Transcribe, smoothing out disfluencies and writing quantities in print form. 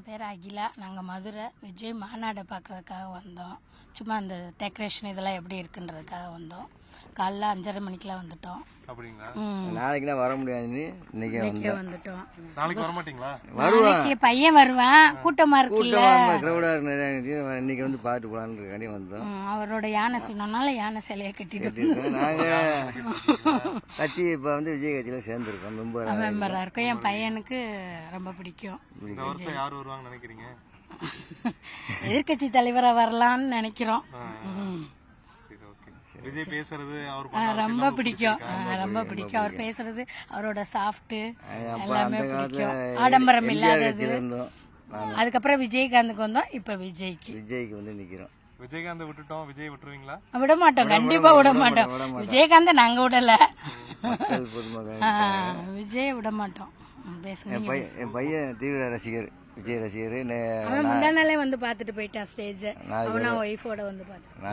என் பேர் அகிலா. நாங்கள் மதுரை விஜய் மாநாடை பார்க்குறதுக்காக வந்தோம். சும்மா அந்த டெக்கரேஷன் இதெல்லாம் எப்படி இருக்குன்றதுக்காக வந்தோம். காலைல 5:30 மணிக்கெலாம் வந்துட்டோம். அப்படிங்களா? நாளைக்கு தான் வர முடியாது, இன்னைக்கே வந்துட்டோம். நாளைக்கு வர மாட்டீங்களா? நாளைக்கு பையன் வருவான், கூட்டமா இருக்குல்ல, கிரௌடா இருக்கு. இன்னைக்கு வந்து பார்த்து போலான்னு வந்தோம். அவரோட யானை சொன்னனால யானை சிலையை கட்டிட்டு நாங்க கட்சி இப்ப வந்து விஜய் கட்சியில சேர்ந்துருக்கோம், மெம்பரா இருக்கும். என் பையனுக்கு ரொம்ப பிடிக்கும். இந்த வருஷம் யார் வருவாங்கன்னு நினைக்கிறீங்க? எதிர்கட்சி தலைவரா வரலாம்னு நினைக்கிறோம். விஜய் பேசுறது ரொம்ப பிடிக்கும், ரொம்ப பிடிக்கும். அவர் பேசுறது, அவரோட சாஃப்ட் எல்லாமே பிடிக்கும், ஆடம்பரம் இல்லாதது. அதுக்கப்புறம் விஜயகாந்துக்கு வந்தோம், இப்ப விஜய்க்கு வந்து நிக்கிறோம். விஜயகாந்த் விட்டுட்டோம், விஜய் விட்டுருவீங்களா? விட மாட்டோம், கண்டிப்பா விட மாட்டோம். விஜயகாந்த் நாங்க விடல, விஜய் விட மாட்டோம். என் பையன் தீவிர ரசிகர், விஜய் ரசிகர். முந்தா நாளே வந்து பாத்துட்டு போயிட்டான் ஸ்டேஜ். அவனா ஒய்ஃபோட வந்து பாத்து